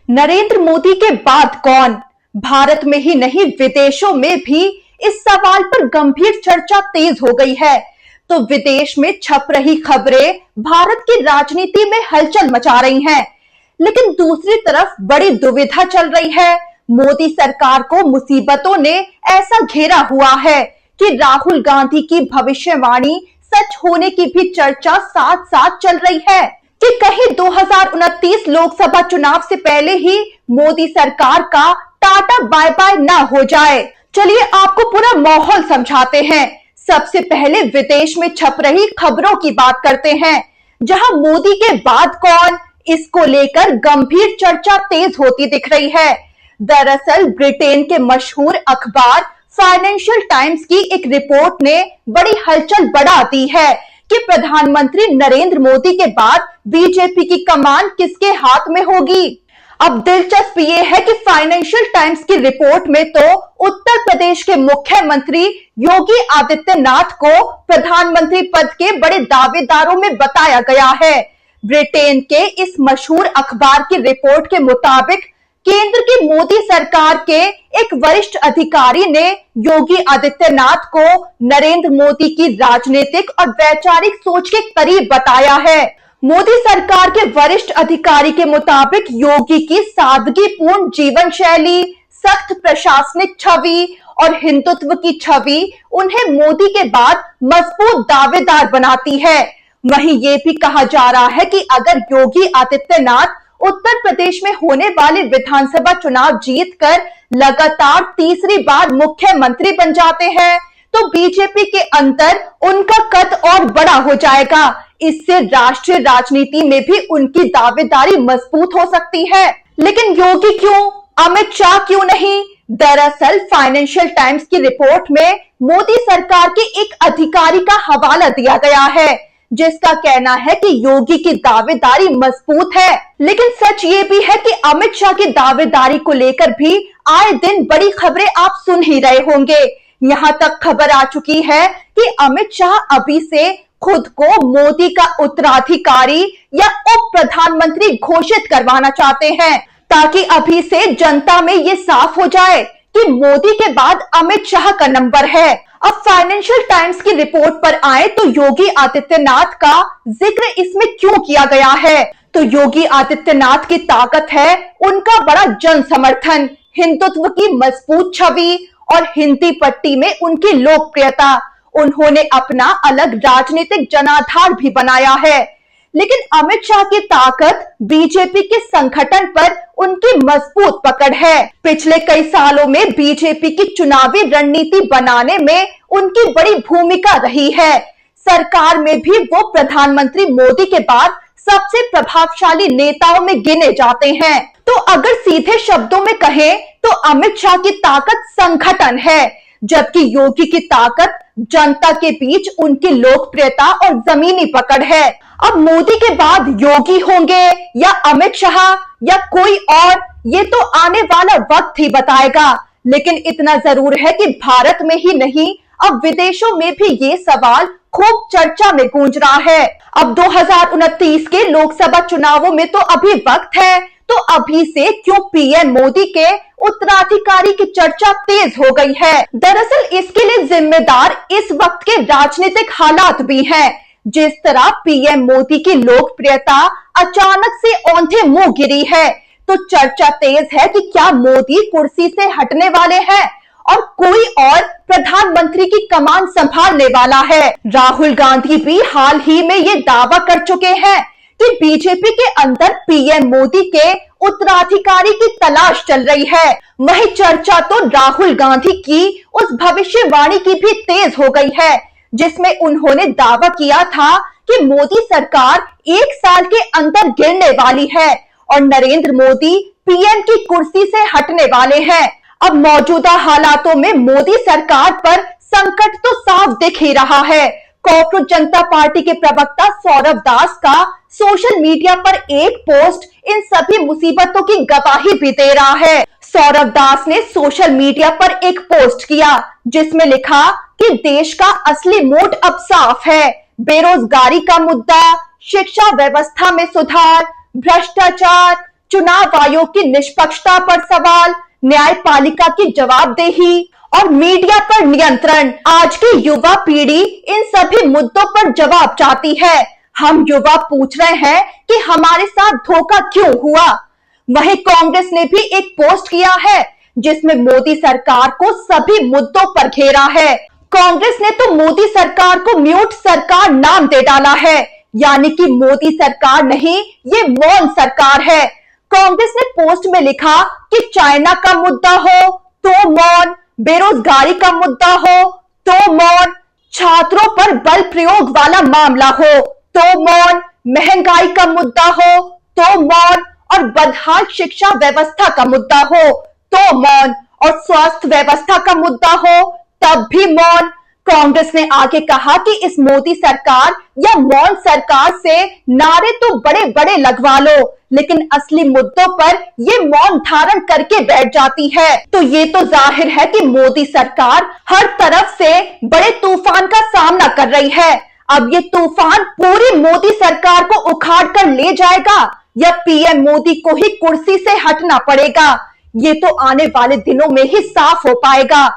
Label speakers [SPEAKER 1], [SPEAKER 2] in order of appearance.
[SPEAKER 1] नरेंद्र मोदी के बाद कौन? भारत में ही नहीं विदेशों में भी इस सवाल पर गंभीर चर्चा तेज हो गई है। तो विदेश में छप रही खबरें भारत की राजनीति में हलचल मचा रही हैं, लेकिन दूसरी तरफ बड़ी दुविधा चल रही है। मोदी सरकार को मुसीबतों ने ऐसा घेरा हुआ है कि राहुल गांधी की भविष्यवाणी सच होने की भी चर्चा साथ साथ चल रही है कि कहीं 2029 लोकसभा चुनाव से पहले ही मोदी सरकार का टाटा बाय बाय ना हो जाए। चलिए आपको पूरा माहौल समझाते हैं। सबसे पहले विदेश में छप रही खबरों की बात करते हैं, जहां मोदी के बाद कौन, इसको लेकर गंभीर चर्चा तेज होती दिख रही है। दरअसल ब्रिटेन के मशहूर अखबार फाइनेंशियल टाइम्स की एक रिपोर्ट ने बड़ी हलचल बढ़ा दी है कि प्रधानमंत्री नरेंद्र मोदी के बाद बीजेपी की कमान किसके हाथ में होगी। अब दिलचस्प ये है कि फाइनेंशियल टाइम्स की रिपोर्ट में तो उत्तर प्रदेश के मुख्यमंत्री योगी आदित्यनाथ को प्रधानमंत्री पद के बड़े दावेदारों में बताया गया है। ब्रिटेन के इस मशहूर अखबार की रिपोर्ट के मुताबिक केंद्र की मोदी सरकार के एक वरिष्ठ अधिकारी ने योगी आदित्यनाथ को नरेंद्र मोदी की राजनीतिक और वैचारिक सोच के करीब बताया है। मोदी सरकार के वरिष्ठ अधिकारी के मुताबिक योगी की सादगीपूर्ण जीवन शैली, सख्त प्रशासनिक छवि और हिंदुत्व की छवि उन्हें मोदी के बाद मजबूत दावेदार बनाती है। वहीं ये भी कहा जा रहा है कि अगर योगी आदित्यनाथ उत्तर प्रदेश में होने वाले विधानसभा चुनाव जीतकर लगातार तीसरी बार मुख्यमंत्री बन जाते हैं तो बीजेपी के अंदर उनका कद और बड़ा हो जाएगा। इससे राष्ट्रीय राजनीति में भी उनकी दावेदारी मजबूत हो सकती है। लेकिन योगी क्यों, अमित शाह क्यों नहीं? दरअसल फाइनेंशियल टाइम्स की रिपोर्ट में मोदी सरकार के एक अधिकारी का हवाला दिया गया है, जिसका कहना है कि योगी की दावेदारी मजबूत है। लेकिन सच ये भी है कि अमित शाह की दावेदारी को लेकर भी आए दिन बड़ी खबरें आप सुन ही रहे होंगे। यहाँ तक खबर आ चुकी है कि अमित शाह अभी से खुद को मोदी का उत्तराधिकारी या उप प्रधानमंत्री घोषित करवाना चाहते हैं, ताकि अभी से जनता में ये साफ हो जाए कि मोदी के बाद अमित शाह का नंबर है। अब फाइनेंशियल टाइम्स की रिपोर्ट पर आए तो योगी आदित्यनाथ का जिक्र इसमें क्यों किया गया है? तो योगी आदित्यनाथ की ताकत है उनका बड़ा जन समर्थन, हिंदुत्व की मजबूत छवि और हिंदी पट्टी में उनकी लोकप्रियता। उन्होंने अपना अलग राजनीतिक जनाधार भी बनाया है। लेकिन अमित शाह की ताकत बीजेपी के संगठन पर उनकी मजबूत पकड़ है। पिछले कई सालों में बीजेपी की चुनावी रणनीति बनाने में उनकी बड़ी भूमिका रही है। सरकार में भी वो प्रधानमंत्री मोदी के बाद सबसे प्रभावशाली नेताओं में गिने जाते हैं। तो अगर सीधे शब्दों में कहें तो अमित शाह की ताकत संगठन है, जबकि योगी की ताकत जनता के बीच उनकी लोकप्रियता और जमीनी पकड़ है। अब मोदी के बाद योगी होंगे या अमित शाह या कोई और, ये तो आने वाला वक्त ही बताएगा। लेकिन इतना जरूर है कि भारत में ही नहीं, अब विदेशों में भी ये सवाल खूब चर्चा में गूंज रहा है। अब 2029 के लोकसभा चुनावों में तो अभी वक्त है, तो अभी से क्यों पीएम मोदी के उत्तराधिकारी की चर्चा तेज हो गई है? दरअसल इसके लिए जिम्मेदार इस वक्त के राजनीतिक हालात भी हैं। जिस तरह पीएम मोदी की लोकप्रियता अचानक से औंधे मुंह गिरी है, तो चर्चा तेज है कि क्या मोदी कुर्सी से हटने वाले हैं और कोई और प्रधानमंत्री की कमान संभालने वाला है। राहुल गांधी भी हाल ही में ये दावा कर चुके हैं कि बीजेपी के अंदर पीएम मोदी के उत्तराधिकारी की तलाश चल रही है। वही चर्चा तो राहुल गांधी की उस भविष्यवाणी की भी तेज हो गई है, जिसमें उन्होंने दावा किया था कि मोदी सरकार 1 साल के अंदर गिरने वाली है और नरेंद्र मोदी पीएम की कुर्सी से हटने वाले हैं। अब मौजूदा हालातों में मोदी सरकार पर संकट तो साफ दिख ही रहा है। कॉकरोच जनता पार्टी के प्रवक्ता सौरभ दास का सोशल मीडिया पर एक पोस्ट इन सभी मुसीबतों की गवाही भी दे रहा है। सौरभ दास ने सोशल मीडिया पर एक पोस्ट किया जिसमें लिखा कि देश का असली मूड अब साफ है। बेरोजगारी का मुद्दा, शिक्षा व्यवस्था में सुधार, भ्रष्टाचार, चुनाव आयोग की निष्पक्षता पर सवाल, न्यायपालिका की जवाबदेही और मीडिया पर नियंत्रण। आज की युवा पीढ़ी इन सभी मुद्दों पर जवाब चाहती है। हम युवा पूछ रहे हैं कि हमारे साथ धोखा क्यों हुआ। वहीं कांग्रेस ने भी एक पोस्ट किया है जिसमें मोदी सरकार को सभी मुद्दों पर घेरा है। कांग्रेस ने तो मोदी सरकार को म्यूट सरकार नाम दे डाला है, यानी कि मोदी सरकार नहीं, ये मौन सरकार है। कांग्रेस ने पोस्ट में लिखा कि चाइना का मुद्दा हो तो मौन, बेरोजगारी का मुद्दा हो तो मौन, छात्रों पर बल प्रयोग वाला मामला हो तो मौन, महंगाई का मुद्दा हो तो मौन और बदहाल शिक्षा व्यवस्था का मुद्दा हो तो मौन और स्वास्थ्य व्यवस्था का मुद्दा हो तब भी मौन। कांग्रेस ने आगे कहा कि इस मोदी सरकार या मौन सरकार से नारे तो बड़े बड़े लगवा लो, लेकिन असली मुद्दों पर ये मौन धारण करके बैठ जाती है। तो ये तो जाहिर है कि मोदी सरकार हर तरफ से बड़े तूफान का सामना कर रही है। अब ये तूफान पूरी मोदी सरकार को उखाड़ कर ले जाएगा या पीएम मोदी को ही कुर्सी से हटना पड़ेगा, ये तो आने वाले दिनों में ही साफ हो पाएगा।